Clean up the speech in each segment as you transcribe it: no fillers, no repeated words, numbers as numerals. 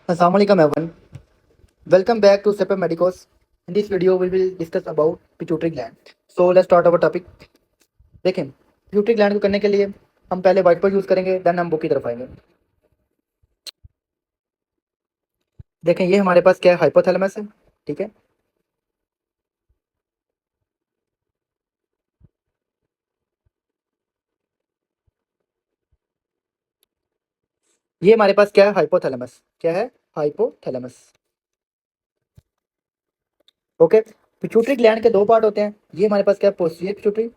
Assalamualaikum everyone. Welcome back to Sepa Medicos. In this video, we will discuss about pituitary gland. So let's start our topic. देखें pituitary gland को करने के लिए हम पहले white board use करेंगे, then हम बुक की तरफ आएंगे। देखें ये हमारे पास क्या है, हाइपोथैलेमस है। ठीक है, ये हमारे पास क्या है, हाइपोथैलेमस। क्या है? हाइपोथैलेमस। ओके, पिट्यूटरी ग्लैंड के दो पार्ट होते हैं। ये हमारे पास क्या है, पोस्टीरियर पिट्यूटरी,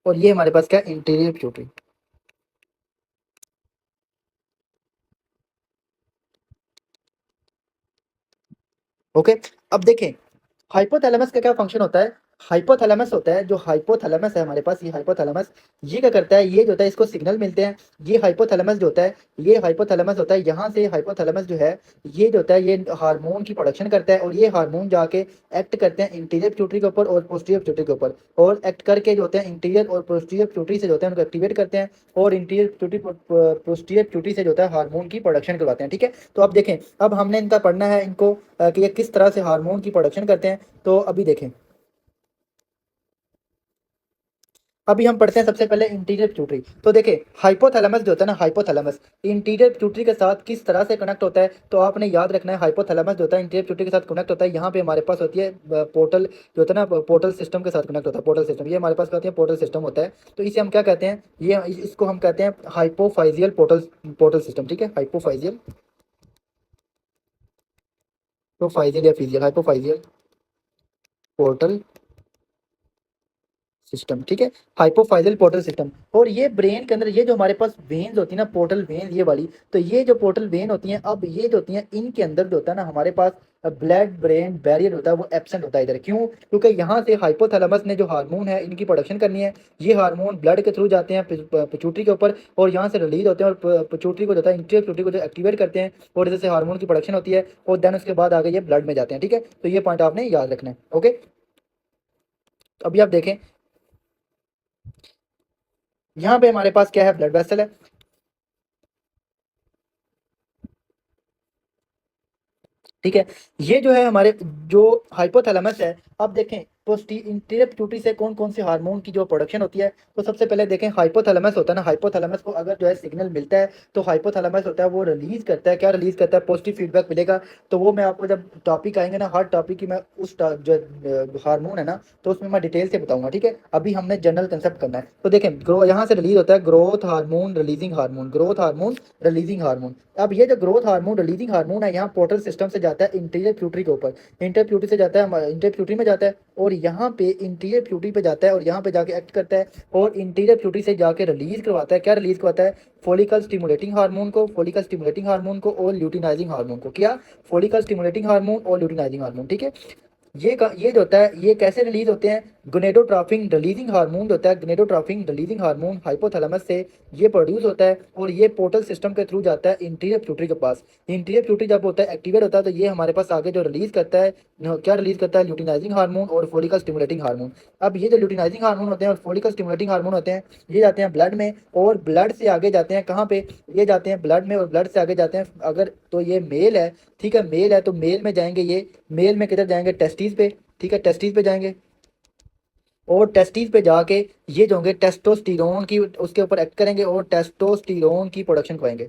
और ये हमारे पास क्या है, इंटीरियर पिट्यूटरी। ओके, अब देखें हाइपोथैलेमस का क्या फंक्शन होता है। हाइपोथैलेमस होता है, जो हाइपोथैलेमस है हमारे पास, ये हाइपोथैलेमस ये क्या करता है, ये जो होता है इसको सिग्नल मिलते हैं। ये हाइपोथैलेमस जो होता है, ये हाइपोथैलेमस होता है, यहाँ से हाइपोथैलेमस जो है ये जो होता है ये हार्मोन की प्रोडक्शन करता है, और ये हार्मोन जाके एक्ट करते हैं इंटीरियर पिट्यूटरी के ऊपर और पोस्टीरियर पिट्यूटरी के ऊपर, और एक्ट करके जो होते हैं इंटीरियर और पोस्टीरियर पिट्यूटरी से जो होते हैं उनको एक्टिवेट करते हैं, और इंटीरियर पिट्यूटरी पोस्टीरियर पिट्यूटरी से जो होता है हार्मोन की प्रोडक्शन करवाते हैं। ठीक है, तो अब देखें, अब हमने इनका पढ़ना है इनको कि ये किस तरह से हार्मोन की प्रोडक्शन करते हैं। तो अभी देखें, अभी हम पढ़ते हैं सबसे पहले इंटीरियर पिट्यूटरी। तो देखिए हाइपोथैलेमस जो होता है ना, हाइपोथैलेमस इंटीरियर पिट्यूटरी के साथ किस तरह से कनेक्ट होता है, तो आपने याद रखना है हाइपोथैलेमस जो होता है इंटीरियर पिट्यूटरी के साथ कनेक्ट होता है। यहाँ पे हमारे पास होती है पोर्टल जो होता है ना, पोर्टल सिस्टम के साथ कनेक्ट होता है। पोर्टल सिस्टम ये हमारे पास क्या होती है, पोर्टल सिस्टम होता है। तो इसे हम क्या कहते हैं, ये इसको हम कहते हैं हाइपोफाइजियल पोर्टल पोर्टल सिस्टम। ठीक है, हाइपोफाइजियल, तो फाइजियल या फिजियल, हाइपोफाइजियल पोर्टल सिस्टम। ठीक है, हाइपोफाइजल पोर्टल सिस्टम। और ये ब्रेन के अंदर ये जो हमारे पास वेन्स होती है ना, पोर्टल वेन ये वाली, तो ये जो पोर्टल वेन होती हैं, अब ये जो होती हैं इनके अंदर जो होता है ना हमारे पास ब्लड ब्रेन बैरियर होता है, वो एब्सेंट होता है इधर। क्यों? क्योंकि यहाँ से हाइपोथैलेमस ने जो हार्मोन है इनकी प्रोडक्शन करनी है। ये हार्मोन ब्लड के थ्रू जाते हैं पिट्यूटरी के ऊपर, और यहाँ से रिलीज होते हैं, और पिट्यूटरी को जो होता है इंटीरियर पिट्यूटरी को जो एक्टिवेट करते हैं, और इधर से हार्मोन की प्रोडक्शन होती है, और देन उसके बाद आगे ये ब्लड में जाते हैं। ठीक है, तो ये पॉइंट आपने याद रखना है। ओके, तो अभी आप देखें यहाँ पे हमारे पास क्या है, ब्लड वेसल है। ठीक है, ये जो है हमारे जो हाइपोथैलेमस है। अब देखें पोस्टी इंटीरियर पिट्यूटरी से कौन कौन से हार्मोन की जो प्रोडक्शन होती है। तो सबसे पहले देखें हाइपोथैलेमस होता है ना, हाइपोथैलेमस को अगर जो है सिग्नल मिलता है, तो हाइपोथैलेमस होता है वो रिलीज करता है। क्या रिलीज करता है? पॉजिटिव फीडबैक मिलेगा। तो वो मैं आपको जब टॉपिक आएंगे ना, हर टॉपिक की मैं उस जो हार्मोन है ना, तो उसमें मैं डिटेल से बताऊंगा। ठीक है, अभी हमने जनरल कंसेप्ट करना है। तो देखें ग्रो यहाँ से रिलीज होता है growth hormone releasing hormone, growth hormone releasing hormone. अब ये जो ग्रोथ हार्मोन रिलीजिंग हार्मोन है, यहाँ पोर्टल सिस्टम से जाता है इंटीरियर पिट्यूटरी के ऊपर, इंटर पिट्यूटरी से जाता है, इंटर पिट्यूटरी में जाता है, और यहाँ पे इंटीरियर पिट्यूटरी पे जाता है, और यहाँ पे जाके एक्ट करता है, और इंटीरियर पिट्यूटरी से जाके रिलीज करवाता है। क्या रिलीज करवाता है? फॉलिकल स्टिमुलेटिंग हार्मोन को, फॉलिकल स्टिमुलेटिंग हार्मोन को, और ल्यूटिनाइजिंग हार्मोन को। क्या? फॉलिकल स्टिमुलेटिंग हार्मोन और ल्यूटिनाइजिंग हार्मोन। ठीक है, ये जो होता है ये कैसे रिलीज होते हैं? गोनेडोट्रोपिन रिलीजिंग हार्मोन जो होता है, गोनेडोट्रोपिन रिलीजिंग हार्मोन हाइपोथैलेमस से ये प्रोड्यूस होता है, और ये पोर्टल सिस्टम के थ्रू जाता है इंटीरियर पिट्यूटरी के पास। इंटीरियर पिट्यूटरी जब होता है एक्टिवेट होता है, तो ये हमारे पास आगे जो रिलीज करता है, क्या रिलीज करता है? ल्यूटिनाइजिंग हार्मोन और फॉलिकल स्टिमुलेटिंग हार्मोन। अब ये जो ल्यूटिनाइजिंग हार्मोन होते हैं और फॉलिकल स्टिमुलेटिंग हार्मोन होते हैं, ये जाते हैं ब्लड में, और ब्लड से आगे जाते हैं कहाँ पे? ये जाते हैं ब्लड में, और ब्लड से आगे जाते हैं, अगर तो ये मेल है, ठीक है मेल है, तो मेल में जाएंगे, ये मेल में किधर जाएंगे? टेस्टिस पे। ठीक है, टेस्टिस पे जाएंगे, और टेस्टिस पे जाके ये जो होंगे टेस्टोस्टिरोन की उसके ऊपर एक्ट करेंगे, और टेस्टोस्टिरोन की प्रोडक्शन कराएंगे।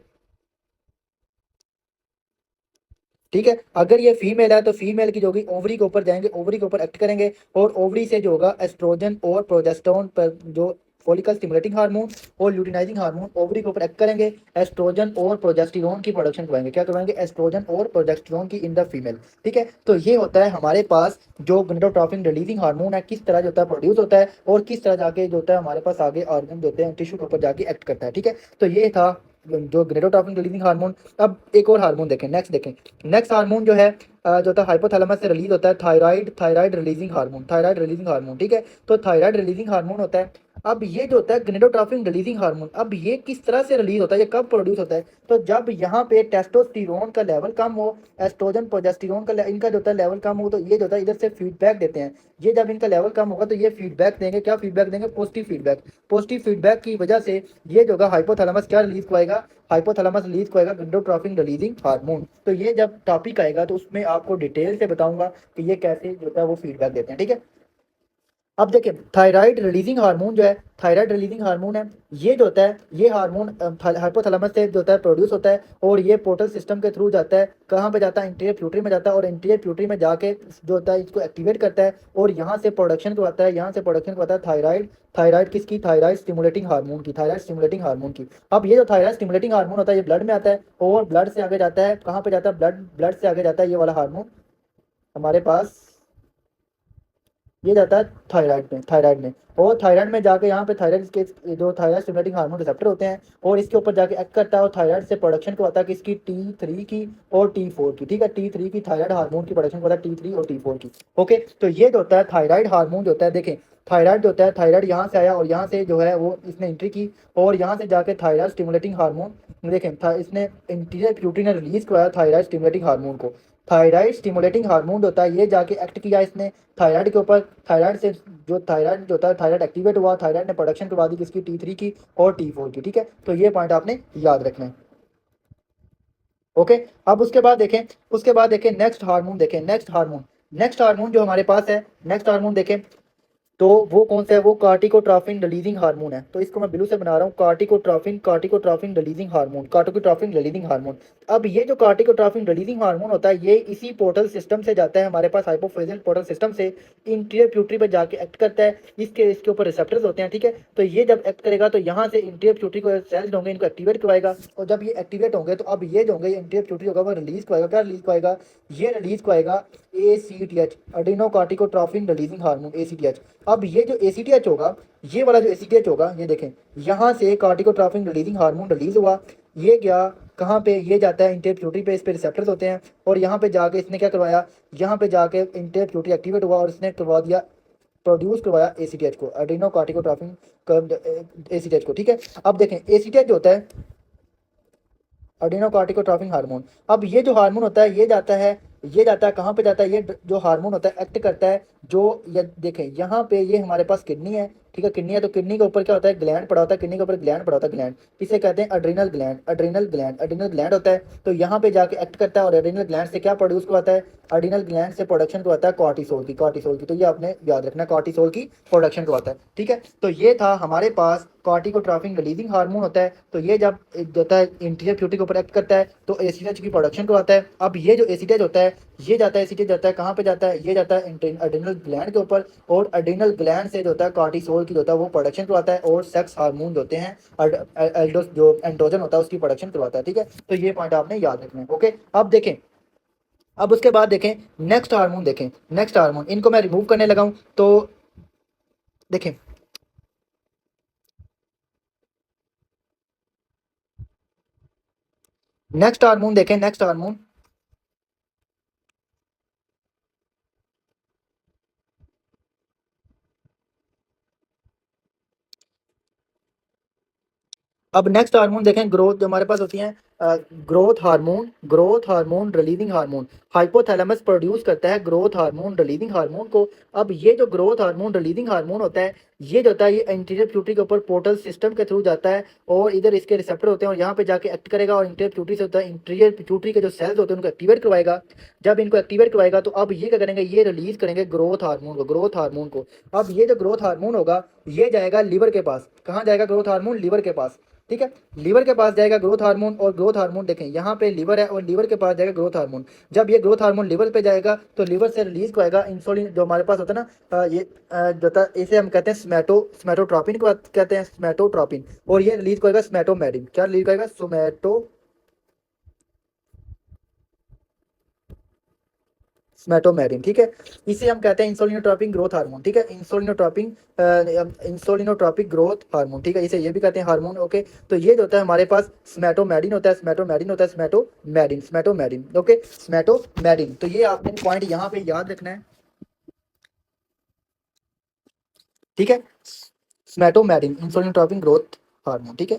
ठीक है, अगर ये फीमेल है तो फीमेल की जो होगी ओवरी के ऊपर जाएंगे, ओवरी के ऊपर एक्ट करेंगे, और ओवरी से जो होगा एस्ट्रोजन और प्रोजेस्टेरोन पर जो फॉलिकल स्टिमुलेटिंग हार्मोन और ल्यूटिनाइजिंग हार्मोन ओवरी के ऊपर एक्ट करेंगे, एस्ट्रोजन और प्रोजेस्टेरोन की प्रोडक्शन करवाएंगे। क्या करवाएंगे? एस्ट्रोजन और प्रोजेस्टेरोन की इन द फीमेल। ठीक है, तो ये होता है हमारे पास जो गोनाडोट्रोपिन रिलीजिंग हार्मोन है, किस तरह जो होता है प्रोड्यूस होता है, और किस तरह जाके जो होता है हमारे पास आगे ऑर्गन जो होते हैं टिश्यू के ऊपर जाके एक्ट करता है। ठीक है, तो ये था जो गोनाडोट्रोपिन रिलीजिंग हार्मोन। अब एक और हार्मोन देखें, नेक्स्ट देखें। नेक्स्ट हार्मोन जो है जो होता है हाइपोथैलेमस से रिलीज होता है thyroid, thyroid releasing hormone, thyroid releasing hormone. ठीक है, तो थायराइड रिलीजिंग हार्मोन होता है। अब ये जो होता है गोनेडोट्रोपिन रिलीजिंग हार्मोन, अब ये किस तरह से रिलीज होता है, ये कब प्रोड्यूस होता है, तो जब यहाँ पे टेस्टोस्टेरोन का लेवल कम हो, एस्ट्रोजन प्रोजेस्टेरोन का इनका जो होता है लेवल कम हो, तो ये जो होता है इधर से फीडबैक देते हैं। ये जब इनका लेवल कम होगा तो ये फीडबैक देंगे, क्या फीडबैक देंगे, पॉजिटिव फीडबैक। पॉजिटिव फीडबैक की वजह से ये जो होगा हाइपोथैलेमस क्या रिलीज कराएगा, हाइपोथैलेमस रिलीज कराएगा गोनेडोट्रोपिन रिलीजिंग हार्मोन। तो ये जब टॉपिक आएगा तो उसमें आपको डिटेल से बताऊंगा कि ये कैसे जो है वो फीडबैक देते हैं, ठीक है। अब देखिए थायराइड रिलीजिंग हार्मोन जो है, थायराइड रिलीजिंग हार्मोन है, ये जो होता है ये हार्मोन हाइपोथैलेमस से जो होता है प्रोड्यूस होता है, और ये पोर्टल सिस्टम के थ्रू जाता है, कहाँ पे जाता है, इंटीरियर प्यूटरी में जाता है, और इंटीरियर प्यूटरी में जाके जो होता है इसको एक्टिवेट करता है, और यहाँ से प्रोडक्शन करवाता है, यहाँ से प्रोडक्शन करवाता है थायराइड। थायराइड किसकी, थायराइड स्टिमुलेटिंग हार्मोन की, थायराइड स्टिमुलेटिंग हार्मोन की। अब ये जो थायराइड स्टिमुलेटिंग हार्मोन होता है ये ब्लड में आता है, और ब्लड से आगे जाता है, कहाँ पे जाता है, ब्लड ब्लड से आगे जाता है ये वाला हार्मोन हमारे पास, ये जाता है थायराइड में। और थायराइड में जाके यहाँ पे थायराइड के जो थायराइड स्टिमुलेटिंग हार्मोन रिसेप्टर होते हैं, और इसके ऊपर जाके एक्ट करता है, और थायराइड से प्रोडक्शन को आता है किसकी, T3 की और T4 की, ठीक है। T3 की थायराइड हार्मोन की प्रोडक्शन को आता है, T3 और T4 की। ओके, तो ये जो होता है थायराइड हार्मोन जो होता है, देखें थायराइड जो होता है, थायराइड यहाँ से आया और यहाँ से जो है वो इसने एंट्री की, और यहाँ से जाके थायराइड स्टिमुलेटिंग हार्मोन देखें इसने इंटीरियर प्यूटरी ने रिलीज कराया थायराइड स्टिमुलेटिंग हार्मोन को। थायराइड स्टिमुलेटिंग हार्मोन होता है, ये जाके एक्ट किया इसने थायराइड के ऊपर, थायराइड से जो थायराइड जो होता है थायराइड एक्टिवेट हुआ, थायराइड ने प्रोडक्शन करवा दी किसकी, T3 की और T4 की, ठीक है। तो ये पॉइंट आपने याद रखना है। ओके, अब उसके बाद देखें नेक्स्ट हार्मोन, देखें नेक्स्ट हार्मोन जो हमारे पास है, नेक्स्ट हार्मोन देखें तो वो कौन सा है, वो कार्टिकोट्रोपिन रिलीजिंग हार्मोन है। तो इसको मैं ब्लू से बना रहा हूँ, कार्टिकोट्रोपिन रिलीजिंग हार्मोन, कार्टिकोट्रोपिन रिलीजिंग हार्मोन। अब ये जो कार्टिकोट्रोपिन रिलीजिंग हार्मोन होता है ये इसी पोर्टल सिस्टम से जाता है हमारे पास, हाइपोफिजियल पोर्टल सिस्टम से इंटीरियर प्यूटरी पर जाके एक्ट करता है, इसके ऊपर रिसेप्टर्स होते हैं, ठीक है। तो ये जब एक्ट करेगा तो यहाँ से इंटीरियर प्यूटरी को सेल्स होंगे, इनको एक्टिवेट करवाएगा, और जब ये एक्टिवेट होंगे तो अब ये जो होंगे इंटीरियर प्यूटरी होगा वो रिलीज करवाएगा, क्या रिलीज करवाएगा, ये रिलीज करवाएगा ACTH, adeno कार्टिकोट्रोपिन releasing hormone, ACTH। अब ये जो ACTH होगा, ये वाला जो ACTH होगा, ये देखें यहाँ से कार्टिकोट्रोपिन रिलीजिंग हार्मोन रिलीज हुआ, ये गया कहाँ पे, ये जाता है इंटीरियर प्यूटरी पे, इस पे रिसेप्टर्स होते हैं, और यहाँ पे जाके इसने क्या करवाया, यहाँ पे जाके इंटीरियर प्यूटरी एक्टिवेट हुआ और इसने करवा दिया, प्रोड्यूस करवाया ACTH को, अडीनो कार्टिकोट्रोपिन ACTH को, ठीक है। अब देखें ACTH जो होता है अडीनोकार्टिकोट्रोपिन हार्मोन, अब ये जो हार्मोन होता है ये जाता है कहाँ पे जाता है, ये जो हार्मोन होता है एक्ट करता है, जो ये देखें यहाँ पे ये हमारे पास किडनी है, ठीक है, किडनी है, तो किडनी के ऊपर क्या होता है, ग्लैंड पड़ा होता है, किडनी के ऊपर ग्लैंड पड़ा होता है, ग्लैंड इसे कहते हैं अड्रीनल ग्लैंड होता है। तो यहाँ पे जाके एक्ट करता है, और अड्रीनल ग्लैंड से क्या प्रोड्यूस करवाता है, अड्रीनल ग्लैंड से प्रोडक्शन करवाता है कॉर्टिसोल की। तो ये आपने याद रखना, कॉर्टिसोल की प्रोडक्शन करवाता है, ठीक है। तो ये था हमारे पास कार्टिकोट्रोपिन रिलीजिंग हार्मोन होता है, तो ये जब होता है इंटीरियर प्यूटरी के ऊपर एक्ट करता है तो ACTH की प्रोडक्शन करवाता है। अब ये जो ACTH होता है ये जाता है, ACTH जाता है कहाँ पे जाता है, ये जाता है अड्रीनल ग्लैंड के ऊपर, और अड्रीनल ग्लैंड से जो होता है कार्टिसोल की जो होता है वो प्रोडक्शन करवाता है, और सेक्स हार्मोन जो होते हैं एल्डोस जो एंड्रोजन होता है उसकी प्रोडक्शन करवाता है, ठीक है। तो ये पॉइंट आपने याद रखना है। ओके, अब उसके बाद देखें नेक्स्ट हार्मोन इनको मैं रिमूव करने लगा हूँ, तो देखें नेक्स्ट हार्मोन अब नेक्स्ट हार्मोन देखें, ग्रोथ जो हमारे पास होती हैं, growth hormone releasing hormone, hypothalamus produce करता है ग्रोथ हार्मोन रिलीजिंग हार्मोन को। अब ये जो ग्रोथ हार्मोन रिलीजिंग हार्मोन होता है ये जो होता है ये इंटीरियर प्यूटरी के ऊपर पोर्टल सिस्टम के थ्रू जाता है, और इधर इसके रिसेप्टर होते हैं, और यहाँ पे जाके एक्ट करेगा, और इंटीरियर प्यूटरी से होता है, इंटीरियर प्यूटरी के जो सेल्स होते हैं उनको एक्टिवेट करवाएगा। जब इनको एक्टिवेट करवाएगा तो अब ये क्या करेंगे, ये रिलीज करेंगे ग्रोथ हार्मोन को। अब ये जो ग्रोथ हार्मोन होगा ये जाएगा लीवर के पास, कहाँ जाएगा ग्रोथ हार्मोन, लीवर के पास, ठीक है। लीवर के पास जाएगा ग्रोथ हार्मोन, और ग्रोथ हार्मोन देखें यहाँ पे लीवर है, और लीवर के पास जाएगा ग्रोथ हार्मोन। जब ये ग्रोथ हार्मोन लीवर पे जाएगा तो लीवर से रिलीज कराएगा इंसुलिन जो हमारे पास होता है ना, ये जो होता है इसे हम कहते हैं स्मेटोट्रोपिन को कहते हैं स्मेटोट्रोपिन, और ये रिलीज करेगा स्मेटोमेडिन, क्या रिलीज करेगा, स्मेटोमेरिन, ठीक है। इसे हम कहते हैं इंसुलिनोट्रोपिक ग्रोथ हार्मोन, ठीक है, इंसुलिनोट्रोपिक ग्रोथ हार्मोन, ठीक है, इसे ये भी कहते हैं हार्मोन। ओके, तो ये जो होता है हमारे पास स्मेटोमेरिन। ओके, स्मेटोमेरिन, तो ये आपने पॉइंट यहाँ पे याद रखना है, ठीक है। स्मेटोमेडिन इंसुलिन ट्रॉपिंग ग्रोथ हार्मोन, ठीक है,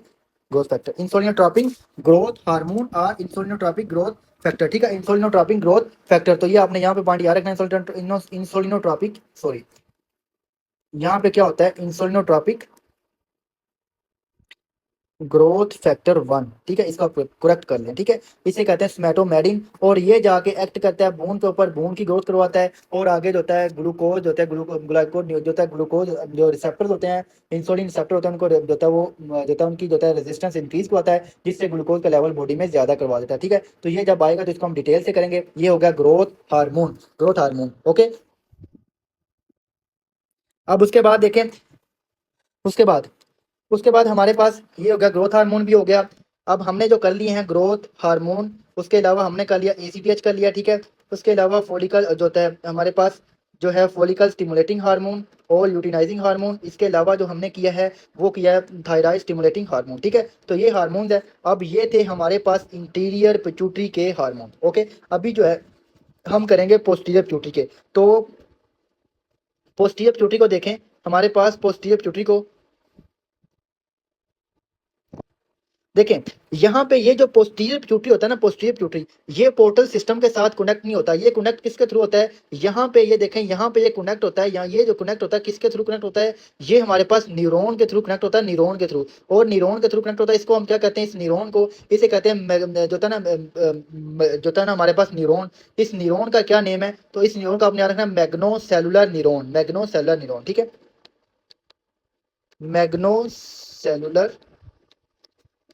ग्रोथ फैक्टर, इंसुलिनोट्रॉपिक ग्रोथ हार्मोन और इंसुलिनोट्रॉपिक ग्रोथ फैक्टर, ठीक है, इंसुलिनोट्रॉपिक ग्रोथ फैक्टर। तो ये आपने यहाँ पे पॉइंट याद रखना है, इंसुलिनोट्रॉपिक सॉरी, यहाँ पे क्या होता है, इंसुलिनोट्रॉपिक ग्रोथ फैक्टर 1, ठीक है, इसका करेक्ट कर लें, ठीक है। इसे कहते हैं स्मेटोमेडिन, और ये जाके एक्ट करता है भून के ऊपर, भून की ग्रोथ करवाता है, और आगे जो होता है ग्लूकोज होता है, ग्लाइकोज जो होता है, ग्लूकोज जो रिसेप्टर्स होते हैं, इंसुलिन रिसेप्टर होते हैं, उनको जो होता है वो जो होता है उनकी जो होता है रेजिस्टेंस इंक्रीज करवाता है, जिससे ग्लूकोज का लेवल बॉडी में ज्यादा करवा देता है, ठीक है। तो ये जब आएगा तो इसको हम डिटेल से करेंगे। ये हो गया growth hormone, growth hormone, okay. अब उसके बाद देखें, उसके बाद उसके बाद हमारे पास ये हो गया, ग्रोथ हार्मोन भी हो गया। अब हमने जो कर लिए हैं ग्रोथ हार्मोन, उसके अलावा हमने कर लिया एसीटीएच कर लिया, ठीक है। उसके अलावा फॉलिकल जो होता है हमारे पास, जो है फॉलिकल स्टिमुलेटिंग हार्मोन और ल्यूटिनाइजिंग हार्मोन। इसके अलावा जो हमने किया है वो किया है थायराइड स्टिमुलेटिंग हार्मोन, ठीक है। तो ये हार्मोन्स है। अब ये थे हमारे पास इंटीरियर पिट्यूटरी के हार्मोन, ओके। अभी जो है हम करेंगे पोस्टीरियर पिट्यूटरी के। तो पोस्टीरियर पिट्यूटरी को देखें, हमारे पास पोस्टीरियर पिट्यूटरी को देखें, यहाँ पे ये जो पोस्टीरियर पिट्यूटरी होता है ना, पोस्टीरियर पिट्यूटरी, ये पोर्टल सिस्टम के साथ कनेक्ट नहीं होता। ये कनेक्ट किसके थ्रू होता है, यहाँ पे ये देखें, यहाँ पे ये कनेक्ट होता है, यहाँ ये जो कनेक्ट होता है किसके थ्रू कनेक्ट होता है, ये हमारे पास न्यूरॉन के थ्रू कनेक्ट होता है, न्यूरॉन के थ्रू। और न्यूरॉन के थ्रू कनेक्ट होता है, इसको हम क्या कहते हैं, इस न्यूरॉन को, इसे कहते हैं जो था ना जो था ना हमारे पास न्यूरॉन, इस न्यूरॉन का क्या नेम है, तो इस न्यूरॉन का आपने याद रखना है मैग्नो सेलुलर न्यूरॉन, मैग्नो सेलुलर न्यूरॉन, ठीक है, मैग्नो सेलुलर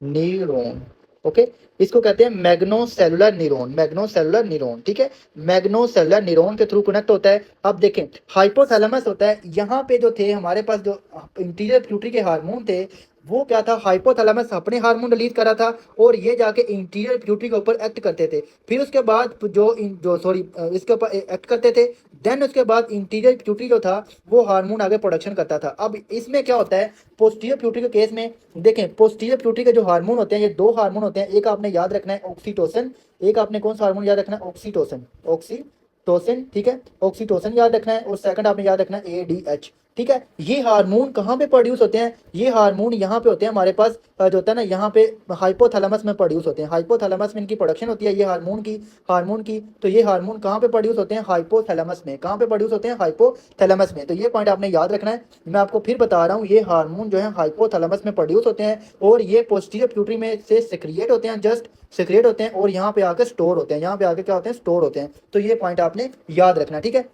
न्यूरॉन, ओके। इसको कहते हैं मैग्नोसेलुलर न्यूरॉन, मैग्नोसेलुलर न्यूरॉन, ठीक है, मैग्नोसेलुलर न्यूरॉन के थ्रू कनेक्ट होता है। अब देखें, हाइपोथैलेमस होता है, यहाँ पे जो थे हमारे पास जो इंटीरियर पिट्यूटरी के हार्मोन थे, वो क्या था, हाइपोथैलेमस अपने हार्मोन रिलीज कर रहा था, और ये जाके इंटीरियर पिट्यूटरी के ऊपर एक्ट करते थे। फिर उसके बाद जो सॉरी इसके ऊपर एक्ट करते थे, देन उसके बाद इंटीरियर पिट्यूटरी जो था वो हार्मोन आगे प्रोडक्शन करता था। अब इसमें क्या होता है, पोस्टीरियर पिट्यूटरी के केस में देखें, पोस्टीरियर पिट्यूटरी के जो हार्मोन होते हैं, ये दो हार्मोन होते हैं। एक आपने याद रखना है ऑक्सीटोसिन, एक आपने कौन सा हार्मोन याद रखना है, ऑक्सीटोसिन, ऑक्सीटोसिन, ठीक है, ऑक्सीटोसिन याद रखना है। और सेकंड आपने याद रखना है एडीएच, ठीक है। ये हार्मोन कहाँ पे प्रोड्यूस होते हैं, ये हार्मोन यहाँ पे होते हैं हमारे पास, जो होता है ना यहाँ पे हाइपोथैलेमस में प्रोड्यूस होते हैं, हाइपोथैलेमस में इनकी प्रोडक्शन होती है ये हार्मोन की। तो ये हार्मोन कहाँ पे प्रोड्यूस होते हैं, हाइपोथैलेमस में, कहाँ पे प्रोड्यूस होते हैं, हाइपोथैलेमस में। तो ये पॉइंट आपने याद रखना है। मैं आपको फिर बता रहा हूँ, ये हार्मोन जो है हाइपोथैलेमस में प्रोड्यूस होते हैं, और ये पोस्टीरियर पिट्यूटरी में से सिक्रिएट होते हैं, जस्ट सिक्रिएट होते हैं, और यहाँ पे आकर स्टोर होते हैं, यहाँ पे आके क्या होते हैं, स्टोर होते हैं। तो ये पॉइंट आपने याद रखना है, ठीक है।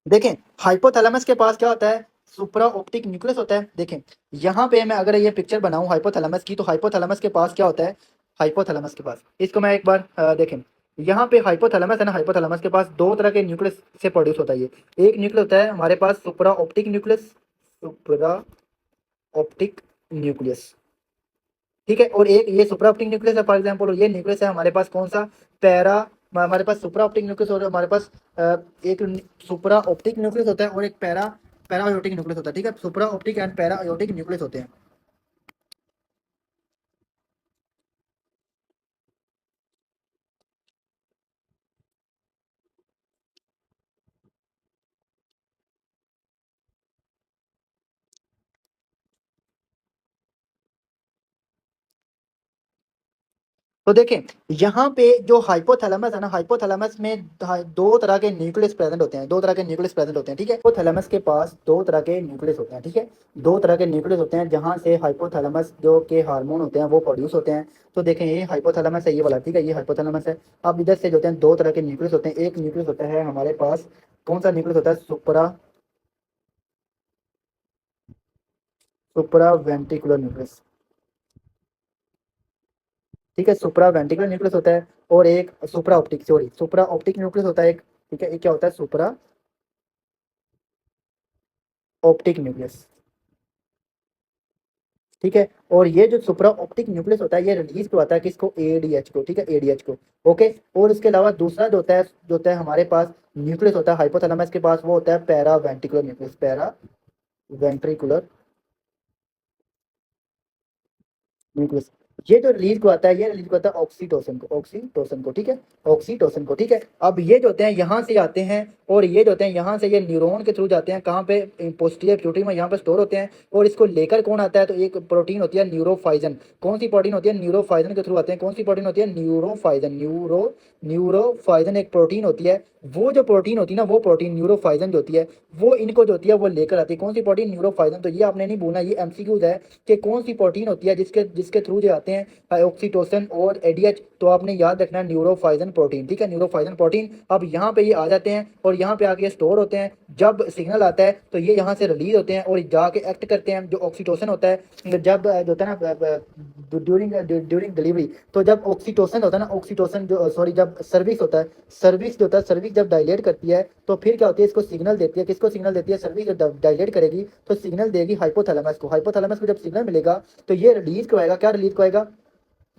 देखें, हाइपोथैलेमस के पास क्या होता है, सुप्रा ऑप्टिक न्यूक्लियस होता है। देखें, यहाँ पे मैं अगर ये पिक्चर बनाऊं हाइपोथैलेमस की, तो हाइपोथैलेमस के पास क्या होता है, हाइपोथैलेमस के पास, इसको मैं एक बार देखें, यहाँ पे हाइपोथैलेमस है ना, हाइपोथैलेमस के पास दो तरह के न्यूक्लियस से प्रोड्यूस होता है। ये एक न्यूक्लियस होता है हमारे पास supraoptic nucleus, supraoptic nucleus, ठीक है। और एक ये सुप्रा ऑप्टिक न्यूक्लियस है फॉर एग्जांपल, और ये न्यूक्लियस है हमारे पास कौन सा, पैरा, हमारे पास सुप्रा ऑप्टिक न्यूक्लियस, और हमारे पास एक सुप्रा ऑप्टिक न्यूक्लियस होता है, और एक पैरा आयोटिक न्यूक्लियस होता है, ठीक है। सुप्रा optic and para aortic nucleus होते हैं। तो देखें, यहाँ पे जो हाइपोथैलेमस है ना, हाइपोथैलेमस में दो तरह के न्यूक्लियस प्रेजेंट होते हैं, दो तरह के न्यूक्लियस प्रेजेंट होते हैं, ठीक है। हाइपोथैलेमस के पास दो तरह के न्यूक्लियस होते हैं, ठीक है, दो तरह के न्यूक्लियस होते हैं, जहाँ से हाइपोथैलेमस जो के हार्मोन होते हैं वो प्रोड्यूस होते हैं। तो देखें, ये हाइपोथैलेमस है, ये वाला, ठीक है, ये हाइपोथैलेमस है। अब इधर से जो होते हैं दो तरह के न्यूक्लियस होते हैं, एक न्यूक्लियस होता है हमारे पास, कौन सा न्यूक्लियस होता है, सुपरा सुपरा वेंट्रिकुलर न्यूक्लियस, ठीक है, सुप्रा वेंट्रिकुलर न्यूक्लियस होता है। और एक सुप्रा ऑप्टिक, सॉरी, सुप्रा ऑप्टिक न्यूक्लियस होता है एक, ठीक है। ये क्या होता है, सुप्रा ऑप्टिक न्यूक्लियस, ठीक है। और ये जो सुप्रा ऑप्टिक न्यूक्लियस होता है ये रिलीज करवाता है किसको, एडीएच को, ठीक है, एडीएच को। ओके। और इसके अलावा दूसरा जो होता है हमारे पास न्यूक्लियस होता है हाइपोथैलेमस के पास, वो होता है para ventricular nucleus, para ventricular nucleus. ये जो रिलीज को आता है, ये रिलीज को आता है ऑक्सीटोसिन को, ऑक्सीटोसिन को, ठीक है, ऑक्सीटोसिन को, ठीक है। अब ये जो होते हैं यहाँ से आते हैं, और ये जो होते हैं यहाँ से ये न्यूरॉन के थ्रू जाते हैं कहाँ पे, पोस्टीरियर पिट्यूटरी में यहाँ पे स्टोर होते हैं। और इसको लेकर कौन आता है, तो एक प्रोटीन होती है न्यूरोफाइजन। कौन सी प्रोटीन होती है, न्यूरोफाइजन के थ्रू आते हैं। कौन सी प्रोटीन होती है, न्यूरोफाइजन, न्यूरोफाइजन एक प्रोटीन होती है। वो जो प्रोटीन होती है ना, वो प्रोटीन न्यूरोफाइजन जो होती है, वो इनको जो होती है वो लेकर आती है। कौन सी प्रोटीन, न्यूरोफाइजन। तो ये आपने नहीं बोलना, ये एमसीक्यूज है कि कौन सी प्रोटीन होती है जिसके जिसके थ्रू जो आते हैं ऑक्सीटोसिन और एडीएच। तो आपने याद रखना है न्यूरोफाइजन प्रोटीन, ठीक है, न्यूरोफाइजन प्रोटीन। अब यहाँ पे ये आ जाते हैं और यहाँ पे आके स्टोर होते हैं। जब सिग्नल आता है तो ये यहाँ से रिलीज होते हैं और जाके एक्ट करते हैं। जो ऑक्सीटोसिन होता है, जब जो होता है ना ड्यूरिंग ड्यूरिंग डिलीवरी, तो जब ऑक्सीटोसिन होता है ना, ऑक्सीटोसिन जो सॉरी जब सर्विस होता है, सर्विस जो होता है, सर्विस जब डायलेट करती है तो फिर क्या होती है, इसको सिग्नल देती है। किसको सिग्नल देती है, सर्विस जब डायलेट करेगी तो सिग्नल देगी हाइपोथैलेमस को। हाइपोथैलेमस को जब सिग्नल मिलेगा तो ये रिलीज करवाएगा, क्या रिलीज करवाएगा,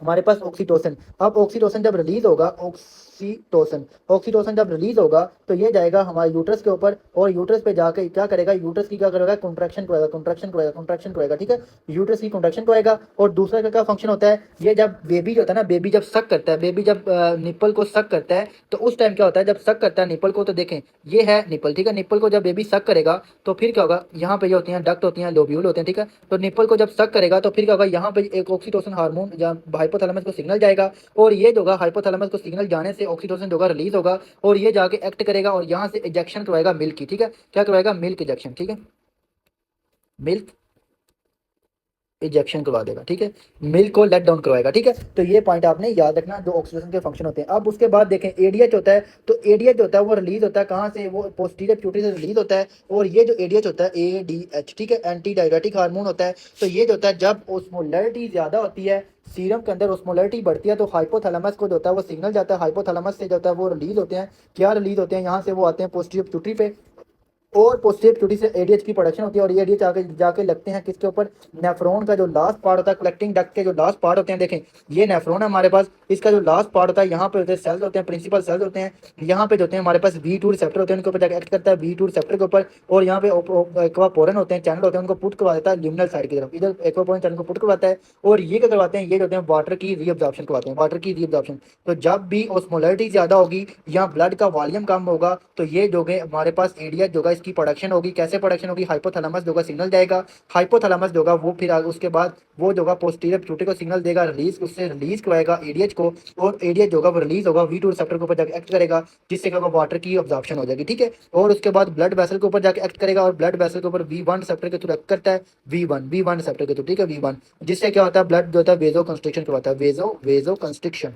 हमारे पास ऑक्सीटोसिन। अब ऑक्सीटोसिन जब रिलीज होगा, ऑक्सीटोसिन, ऑक्सीटोसिन जब रिलीज होगा तो ये जाएगा हमारे यूट्रस के ऊपर, और यूट्रस पे जाके क्या करेगा, यूट्रस की क्या करेगा, कॉन्ट्रैक्शन करेगा, कॉन्ट्रैक्शन करेगा, कॉन्ट्रैक्शन करेगा, ठीक है, यूट्रस की कॉन्ट्रैक्शन करेगा। और दूसरा का क्या फंक्शन होता है, ये जब बेबी जो होता है ना, बेबी जब सक करता है, बेबी जब निप्पल को सक करता है, तो उस टाइम क्या होता है, जब सक करता है निप्पल को, तो देखें ये है निप्पल, ठीक है, निप्पल को जब बेबी सक करेगा तो फिर क्या होगा, यहाँ पे ये होती हैं डक्ट होती हैं, लोब्यूल होते हैं, ठीक है। तो निप्पल को जब सक करेगा तो फिर क्या होगा, यहाँ पे एक ऑक्सीटोसिन हार्मोन या हाइपोथैलेमस को सिग्नल जाएगा, और ये जो होगा हाइपोथैलेमस को सिग्नल जाने से ऑक्सीटोसिन जो होगा रिलीज होगा, और ये जाके एक्ट करेगा और यहाँ से इंजेक्शन करवाएगा मिल्क की, ठीक है, क्या करवाएगा, मिल्क इंजेक्शन, ठीक है, मिल्क इंजेक्शन करवा देगा, ठीक है, मिल्क को लेट डाउन करवाएगा, ठीक है। तो ये पॉइंट आपने याद रखना जो ऑक्सीजन के फंक्शन होते हैं। अब उसके बाद देखें एडीएच होता है, तो एडीएच होता है वो रिलीज होता है कहाँ से, वो पोस्टीरियर पिट्यूटरी से रिलीज होता है। और ये जो एडीएच होता है, एडीएच, ठीक है, एंटी डायरेटिक हार्मोन होता है। तो ये जो होता है जब ओस्मोलैरिटी ज्यादा होती है, सीरम के अंदर ओस्मोलैरिटी बढ़ती है, तो हाइपोथैलेमस को जो होता है वो सिग्नल जाता है, हाइपोथैलेमस से जो होता है वो रिलीज होते हैं, क्या रिलीज होते हैं, यहाँ से वो आते हैं पोस्टीरियर पिट्यूटरी पे, और पोस्टीरियर पिट्यूटरी से एडीएच की प्रोडक्शन होती है। और ये एडीएच आगे जाके लगते हैं किसके ऊपर, नेफ्रॉन का जो लास्ट पार्ट होता है, कलेक्टिंग डक्ट के जो लास्ट पार्ट होते हैं, देखें ये नेफ्रॉन है हमारे पास, इसका जो लास्ट पार्ट होता है यहाँ पे होते हैं सेल्स होते हैं, प्रिंसिपल सेल्स होते हैं। यहाँ पे जो होते हैं हमारे पास V2 रिसेप्टर होते हैं, उनके ऊपर जाकर एक्ट करता है V2 रिसेप्टर के ऊपर। और यहाँ पे एक्वापोरन होते हैं, चैनल होते हैं, उनको पुट करवा देता है लिमिनल साइड की तरफ, इधर एक्वापोरन चैनल को पुट करवाता है। और ये क्या करवाते हैं, ये जो होते हैं वाटर की रीअब्जॉर्प्शन करवाते हैं, वाटर की रीअब्जॉर्प्शन। तो जब भी ऑस्मोलैरिटी ज्यादा होगी या ब्लड का वॉल्यूम कम होगा, तो ये जो है हमारे पास एडीएच जो है इसकी प्रोडक्शन होगी। कैसे प्रोडक्शन होगी, हाइपोथैलेमस जो सिग्नल जाएगा, हाइपोथैलेमस जो वो फिर उसके बाद वो जो पोस्टीरियर पिट्यूटरी को सिग्नल देगा रिलीज, उससे रिलीज करवाएगा एडीएच को, और एडीएच जो वो रिलीज होगा V2 रिसेप्टर के ऊपर जाकर एक्ट करेगा, जिससे क्या वाटर की अब्जॉर्प्शन हो जाएगी, ठीक है। और उसके बाद ब्लड वेसल के ऊपर जाकर एक्ट करेगा, और ब्लड वेसल के ऊपर V1 रिसेप्टर के थ्रू एक्ट करता है, V1 रिसेप्टर के थ्रू, ठीक है, V1, जिससे क्या होता है ब्लड जो होता है वेजो कंस्ट्रिक्शन करवाता है, वेजो कंस्ट्रिक्शन,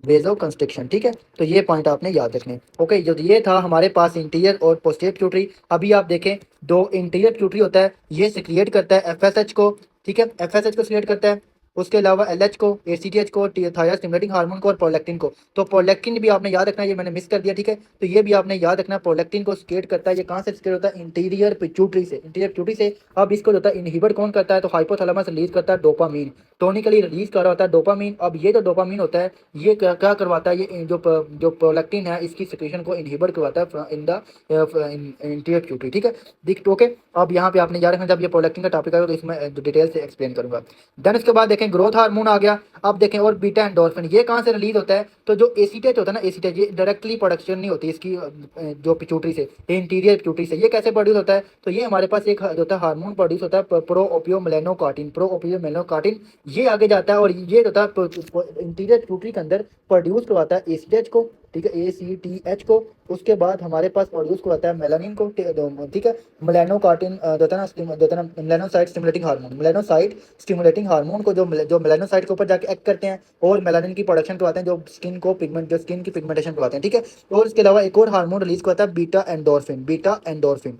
वेजो कंस्ट्रिक्शन, ठीक है। तो ये पॉइंट आपने याद रखने। ओके, जो ये था हमारे पास इंटीरियर और पोस्टीरियर पिट्यूटरी। अभी आप देखें, दो इंटीरियर पिट्यूटरी होता है, ये सिक्रिएट करता है एफएसएच को, ठीक है, एफएसएच को सिक्रिएट करता है। उसके अलावा एलएच को, एसीटीएच को, थायराइड स्टिमुलेटिंग हार्मोन को, और प्रोलैक्टिन को। तो प्रोलैक्टिन भी आपने याद रखना है, ये मैंने मिस कर दिया, ठीक है। तो ये भी आपने याद रखना, प्रोलैक्टिन को सिक्रिएट करता है, ये कहाँ से सिक्रिएट होता है, इंटीरियर पिट्यूटरी से, इंटीरियर पिट्यूटरी से। अब इसको जो होता है इनहिबिट कौन करता है, तो हाइपोथैलेमस रिलीज करता है डोपामीन, टोनिकली रिलीज कर रहा होता है डोपामीन। अब ये जो डोपामीन होता है ये क्या क्या करवाता है, ये जो प्रोलैक्टिन है इसकी सिक्रीशन को इनहिबिट करवाता है इन द इंटीरियर पिट्यूटरी, ठीक है, दिख ओके। अब यहाँ पे आपने याद रखना, जब ये प्रोलैक्टिन का टॉपिक आएगा तो इसमें डिटेल से एक्सप्लेन करूंगा। देन उसके बाद देखें ग्रोथ हार्मोन आ गया। अब देखें और बीटा एंडोर्फिन, ये कहाँ से रिलीज होता है, तो जो एसीटेट होता है ना, एसीटेट ये डायरेक्टली प्रोडक्शन नहीं होती इसकी जो पिट्यूटरी से, इंटीरियर पिट्यूटरी से। ये कैसे प्रोड्यूस होता है, तो ये हमारे पास एक होता है हार्मोन प्रोड्यूस होता है प्रो ओपियो मेलेनोकार्टिन, प्रो ओपियो मेलेनोकार्टिन, ये आगे जाता है और ये होता है इंटीरियर पिट्यूटरी के अंदर प्रोड्यूस करवाता है एसीटेच को, ठीक है, ACTH को। उसके बाद हमारे पास प्रोड्यूस करवाता है मेलानिन को, ठीक है, मेलानोकार्टिन होता है ना, melanocyte stimulating hormone, melanocyte stimulating hormone को जो मेलानोसाइट के ऊपर जाके एक्ट करते हैं और मेलानिन की प्रोडक्शन करवाते हैं, जो स्किन को पिगमेंट, जो स्किन की पिगमेंटेशन करवाते हैं, ठीक है। और इसके अलावा एक और हार्मोन रिलीज करवाता है beta endorphin, beta endorphin,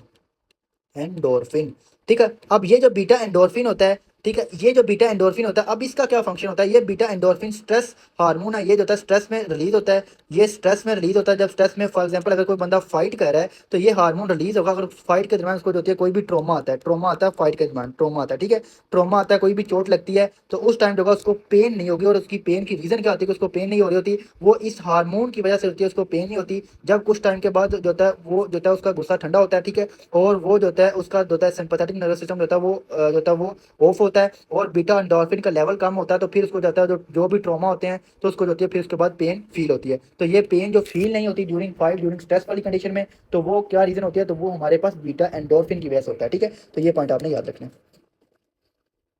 endorphin, ठीक है। अब ये जो बीटा एंडोर्फिन होता है ठीक है। ये जो बीटा एंडोर्फिन होता है, अब इसका क्या फंक्शन होता है, ये बीटा एंडोर्फिन स्ट्रेस हार्मोन है, ये जो होता है स्ट्रेस में रिलीज होता है, ये स्ट्रेस में रिलीज होता है। जब स्ट्रेस में फॉर एग्जांपल अगर कोई बंदा फाइट कर रहा है तो ये हार्मोन रिलीज होगा। अगर फाइट के दरमियान उसको जो होती है कोई भी ट्रॉमा आता है, ट्रॉमा आता है फाइट के दरमियान, ट्रॉमा आता है, ठीक है, ट्रॉमा आता है, कोई भी चोट लगती है तो उस टाइम जो होगा उसको पेन नहीं होगी। और उसकी पेन की रीजन क्या होती है कि उसको पेन नहीं हो रही होती, वो इस हार्मोन की वजह से होती है, उसको पेन नहीं होती। जब कुछ टाइम के बाद जो होता है वो जो होता है उसका गुस्सा ठंडा होता है, ठीक है, और वो जो होता है उसका जो होता है सिंपैथेटिक नर्वस सिस्टम जो होता है वो जो होता है वो ऑफ होता है और बीटा एंडोर्फिन का लेवल कम होता है। तो फिर उसको जाता है जो भी ट्रॉमा होते हैं तो उसको जो होती है फिर उसके बाद पेन फील होती है। तो ये पेन जो फील नहीं होती ड्यूरिंग फाइट, ड्यूरिंग स्ट्रेस वाली कंडीशन में, तो वो क्या रीजन होती है, तो वो हमारे पास बीटा एंडोर्फिन की वजह से होता है, ठीक है। तो ये पॉइंट आपने याद रखना है।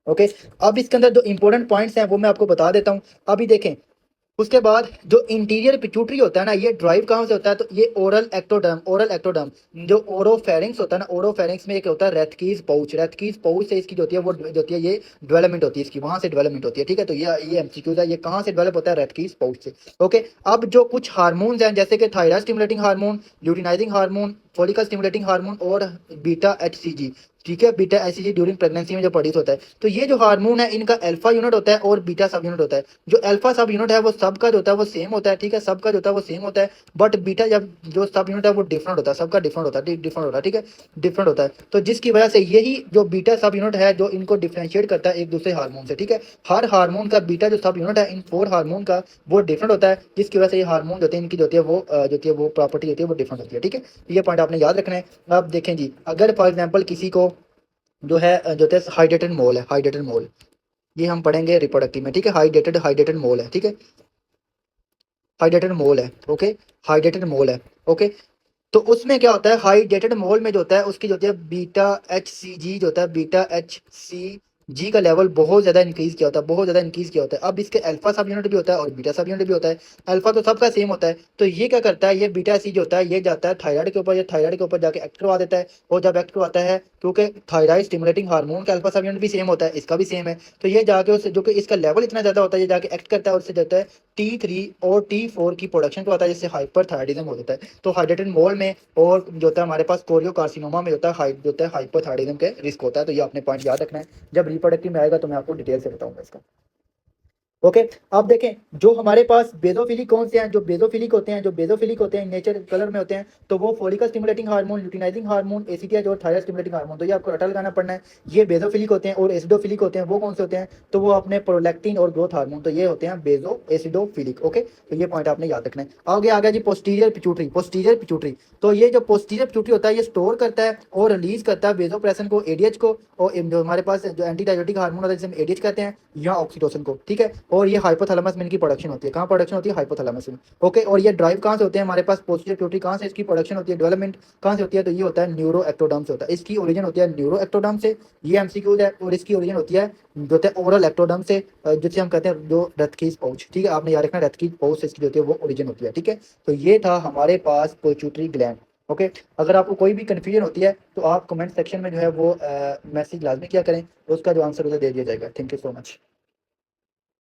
ओके, अब इसके अंदर जो इंपॉर्टेंट पॉइंट्स हैं वो मैं आपको बता देता हूँ। अभी देखें, उसके बाद जो इंटीरियर पिट्यूटरी होता है ना, ये ड्राइव कहाँ से होता है, तो ये ओरल एक्टोडर्म, ओरल एक्टोडर्म जो ओरोफेरिंक्स होता है ना, ओरोफेरिंक्स में एक होता है रेथकीज पाउच, रेथकीज पाउच से इसकी जो होती है वो जो होती है ये डेवलपमेंट होती है, इसकी वहां से डेवलपमेंट होती है, ठीक है। तो ये एमसीक्यूज है, ये कहाँ से डेवलप होता है, रेथकीज पाउच से। ओके, अब जो कुछ हार्मोन्स हैं जैसे कि thyroid stimulating hormone, luteinizing hormone, follicle stimulating hormone और बीटा एचसीजी, ठीक है, बीटा एचसीजी ड्यूरिंग प्रेगनेंसी में जो प्रोड्यूस होता है। तो ये जो हार्मोन है इनका अल्फा यूनिट होता है और बीटा सब यूनिट होता है। जो अल्फा सब यूनिट है वो सबका जो होता है वो सेम होता है, ठीक है, सबका जो होता है वो सेम होता है। बट बीटा जब जो सब यूनिट है वो डिफरेंट होता है, सबका डिफरेंट होता है, डिफरेंट होता है, ठीक है, डिफरेंट होता है। तो जिसकी वजह से यही जो बीटा सब यूनिट है जो इनको डिफ्रेंशिएट करता है एक दूसरे हार्मोन से, ठीक है। हर हार्मोन का बीटा जो सब यूनिट है इन 4 हार्मोन का वो डिफरेंट होता है, जिसकी वजह से ये हार्मोन जो होते हैं इनकी जो होती है वो जो होती है वो प्रॉपर्टी होती है वो डिफरेंट होती है, ठीक है। ये पॉइंट आपने याद रखना है। अब देखें जी, अगर फॉर एग्जाम्पल किसी को जो है जो होता है हाइड्रेटेड मोल है, हाइड्रेटेड मोल, ये हम पढ़ेंगे रिप्रोडक्टिव में, ठीक है, हाइड्रेटेड हाइड्रेटेड मोल है, ठीक है, हाइड्रेटेड मोल है, ओके, हाइड्रेटेड मोल है, ओके। तो उसमें क्या होता है, हाइड्रेटेड मोल में जो होता है उसकी जो होती है बीटा एच सी जी जो होता है, बीटा एच सी जी का लेवल बहुत ज़्यादा इंक्रीज किया होता है, बहुत ज़्यादा इंक्रीज किया होता है। अब इसके अल्फा सब यूनिट भी होता है और बीटा सब यूनिट भी होता है। अल्फा तो सबका सेम होता है, तो ये क्या करता है, ये बीटा सी जो होता है ये जाता है थायराइड के ऊपर, ये थायराइड के ऊपर जाके एक्ट करवा देता है। और जब एक्ट करवाता है, क्योंकि थायराइड स्टिमुलेटिंग हार्मोन का अल्फा सब यूनिट भी सेम होता है, इसका भी सेम है, तो ये जाके उससे जो कि इसका लेवल इतना ज़्यादा होता है, ये जाके एक्ट करता है और उससे जाता है T3 और T4 की प्रोडक्शन करवाता है, जिससे हाइपर थायराइडिज्म हो जाता है। तो हाइड्रेटेड मोल में और जो होता है हमारे पास कोरियो कार्सिनोमा में होता है जो होता है हाइपोथायराइडिज्म के रिस्क होता है। तो ये आपने पॉइंट याद रखना है, जब रिप्रोडक्टिव में आएगा तो मैं आपको डिटेल से बताऊंगा इसका। ओके, अब देखें जो हमारे पास बेजोफिलिक कौन से हैं, जो बेजोफिलिक होते हैं, जो बेजोफिलिक होते हैं नेचर कलर में होते हैं, तो वो follicle stimulating hormone, luteinizing hormone, ACTH और थायराइड स्टिमुलेटिंग हार्मोन, तो ये आपको रटा लगाना पड़ना है। ये बेजोफिलिक होते हैं। और एसिडोफिलिक होते हैं, वो कौन से होते हैं, तो वो अपने प्रोलैक्टिन और ग्रोथ हार्मोन, तो ये होते हैं बेजो एसिडोफिलिक। ओके, तो ये पॉइंट आपने याद रखना है। आगे आ गया जी पोस्टीरियर पिट्यूटरी, पोस्टीरियर पिट्यूटरी, तो ये जो पोस्टीरियर पिट्यूटरी होता है ये स्टोर करता है और रिलीज करता है वेजोप्रेसिन को, एडीएच को, और जो हमारे पास जो एंटी डायबिटिक हार्मोन होता है जिसे हम एडीएच कहते हैं, या ऑक्सीटोसिन को, ठीक है। और ये हाइपोथैलेमस में इनकी प्रोडक्शन होती है, कहाँ प्रोडक्शन होती है, हाइपोथैलेमस में। ओके, और ये ड्राइव कहाँ से होते हैं हमारे पास, पोस्टीरियर पिट्यूटरी कहाँ से इसकी प्रोडक्शन होती है, डेवलपमेंट कहाँ से होती है, तो ये होता है न्यूरो एक्टोडर्म से होता है, इसकी ओरिजिन होती है न्यूरो एक्टोडर्म से, ये एमसीक्यूज है। और इसकी ओरिजिन होती है जो होता है ओरल एक्टोडर्म से, जिसे हम कहते हैं जो रथकीज पाउच, ठीक है, आपने याद रखना रथकीज पाउच से इसकी जो होती है वो ओरिजिन होती है, ठीक है। तो ये था हमारे पास पिट्यूटरी ग्लैंड। ओके, अगर आपको कोई भी कन्फ्यूजन होती है तो आप कमेंट सेक्शन में जो है वो मैसेज लाजमी किया करें, तो उसका जो आंसर उसे दे दिया जाएगा। Thank you so much.